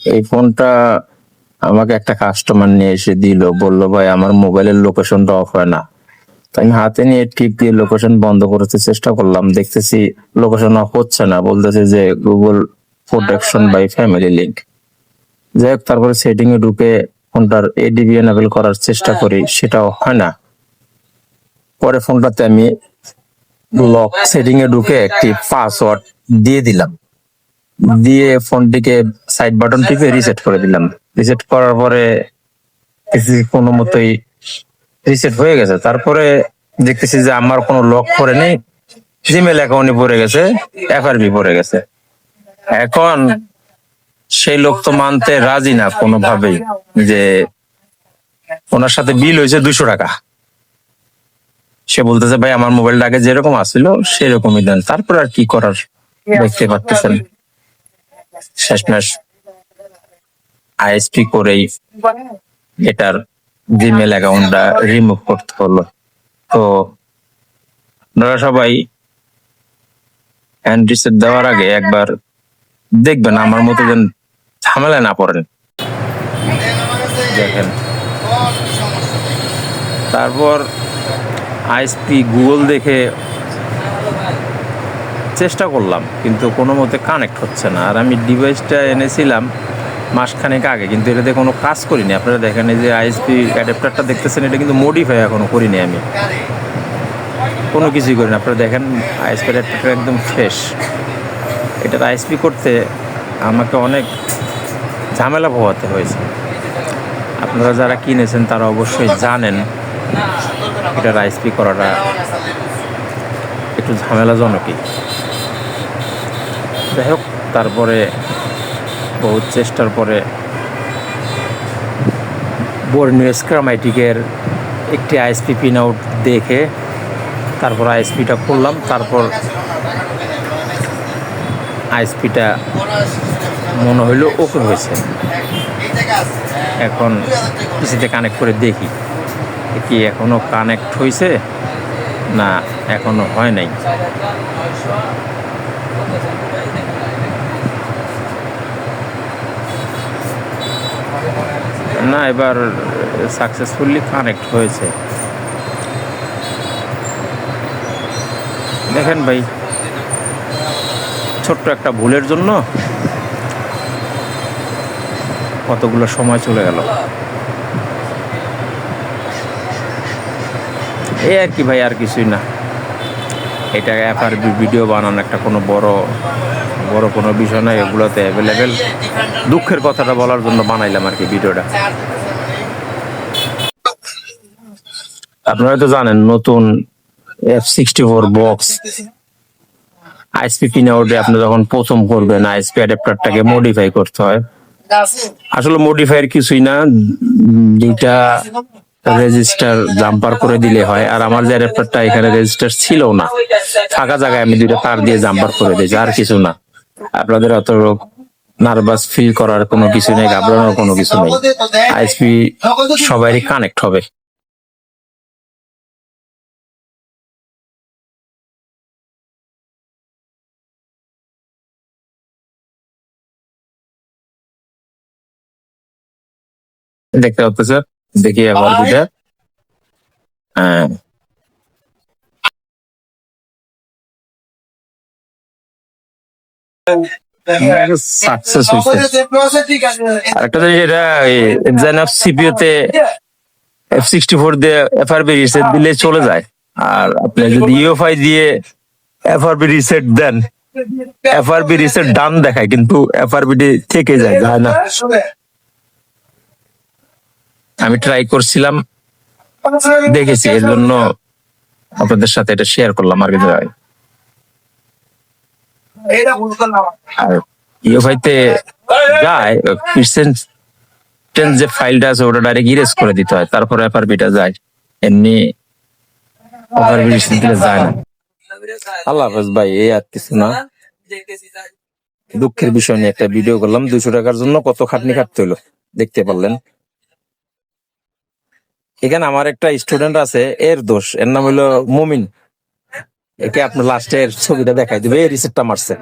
এই ফোনটা আমাকে একটা কাস্টমার নিয়ে এসে দিল, বলল ভাই আমার মোবাইলের লোকেশনটা অফ হয় না। তো আমি হাতে নিয়ে টিপ দিয়ে লোকেশন বন্ধ করতে চেষ্টা করলাম, দেখতেছি লোকেশন অফ হচ্ছে না, বলতেছে যে Google protection by family link. যাই হোক, তারপরে সেটিং এ ঢুকে ফোনটার এডিবি এনেবল করার চেষ্টা করি, সেটাও হয় না। পরে ফোনটাতে আমি লক সেটিং এ ঢুকে একটি পাসওয়ার্ড দিয়ে দিলাম, দিয়ে ফোনটিকে সাইড বাটন টিপে রিসেট করে দিলাম। রিসেট করার পরে কোনো মতোই রিসেট হয়ে গেছে। তারপরে দেখতেছি যে আমার কোনো লক পড়ে নেই, জিমেল অ্যাকাউন্টে পড়ে গেছে, এফআরবি পড়ে গেছে। এখন সেই লোক তো মানতে রাজি না কোনোভাবেই, যে ওনার সাথে বিল হয়েছে 200 টাকা। সে বলতেছে ভাই আমার মোবাইলটা আগে যেরকম আসছিল সেরকমই দেন। তারপর আর কি করার, দেখতে পাচ্ছেন শেষমেশ আইএসপি করেই এটার জিমেল অ্যাকাউন্টটা রিমুভ করতে হলো। তো আপনারা সবাই হ্যান্ড রিসেট দেওয়ার আগে একবার দেখবেন আমার মতো যেন ঝামেলা না পড়েন। দেখেন, তারপর আইএসপি গুগল দেখে চেষ্টা করলাম, কিন্তু কোনো মতে কানেক্ট হচ্ছে না। আর আমি ডিভাইসটা এনেছিলাম মাসখানেক আগে, কিন্তু এটাতে কোনো কাজ করিনি। আপনারা দেখেন এই যে আইএসপি অ্যাডাপ্টারটা দেখতেছেন, এটা কিন্তু মডিফাই এখনো করিনি আমি, কোনো কিছুই করিনি। আপনারা দেখেন আইএসপি অ্যাডাপ্টারটা একদম ফ্রেশ। এটার আইএসপি করতে আমাকে অনেক ঝামেলা পোহাতে হয়েছে। আপনারা যারা কিনেছেন তারা অবশ্যই জানেন এটার আইএসপি করাটা একটু ঝামেলাজনকই। যাই হোক, তারপরে বহুত চেষ্টার পরে বর্ণীয় স্ক্রামাইটিকের একটি আইএসপি পিন আউট দেখে তারপর আইএসপিটা খুললাম। তারপর আইএসপিটা মনে হইলো ওকে হয়েছে। এখন পিসিতে কানেক্ট করে দেখি কি এখনো কানেক্ট হয়েছে না এখনো হয় নাই। না, এবার সাকসেসফুলি কানেক্ট হয়েছে। দেখেন ভাই, ছোট্ট একটা ভুলের জন্য কতগুলো সময় চলে গেল। এই আর কি ভাই, আর কিছুই না। এটা এফআরবি ভিডিও বানানো একটা কোনো বড় কোনো বিষয় নয়, এগুলোতে অ্যাভেলেবেল। দুঃখের কথাটা বলার জন্য বানাইলাম আর কি ভিডিওটা। আপনারা তো জানেন নতুন F64 বক্স আইএসপি পিন আউটে আপনি যখন প্রথম করবেন আইএসপি অ্যাডাপ্টারটাকে মডিফাই করতে হয়। আসলে মডিফাইয়ের কিছুই না, যেটা রেজিস্টার জাম্পার করে দিলে হয়। আর আমার যে অ্যাডাপ্টারটা এখানে রেজিস্টার ছিল না, ফাঁকা জায়গায় আমি 2টা তার দিয়ে জাম্পার করে দিয়েছি, আর কিছু না। আপনাদের অত নার্ভাস ফিল করার কোনো কিছু নেই, ঘাবড়ানোর কোনো কিছু নেই। আইএসপি সবারই কানেক্ট হবে। দেখতে পাচ্ছেন, দেখি আবার দুইটা। হ্যাঁ, সাকসেস হয়েছে। আরেকটা জিনিস, এটা এক্সাইনক্স সিপিইউ তে F64 দিয়ে এফআরবি রিসেট দিলে চলে যায়। আর আপনি যদি ইউএফআই দিয়ে এফআরবি রিসেট দেন, এফআরবি রিসেট ডান দেখায়, কিন্তু এফআরবি থেকে যায় না। আমি ট্রাই করছিলাম, দেখেছি, এর জন্য আপনাদের সাথে এটা শেয়ার করলাম আর কি। আর ইউএফআই তে যায় পার্সেন্ট যে ফাইলটা আছে ওটা ডাইরেক্ট ইরেজ করে দিতে হয়, তারপর এফআরবিটা যায়। এমনি এফআরবি রিসেট দিলে যায় না। আল্লাহ হাফেজ ভাই, এই আর কিছু না। দুঃখের বিষয় নিয়ে একটা ভিডিও করলাম। 200 টাকার জন্য কত খাটনি খাটতে হলো, দেখতে পারলেন। এখানে আমার একটা স্টুডেন্ট আছে, এর দোষ। এর নাম হলো মুমিন। একে আপনার লাস্টের ছবিটা দেখাই দিবে, রিসেটটা মারছে।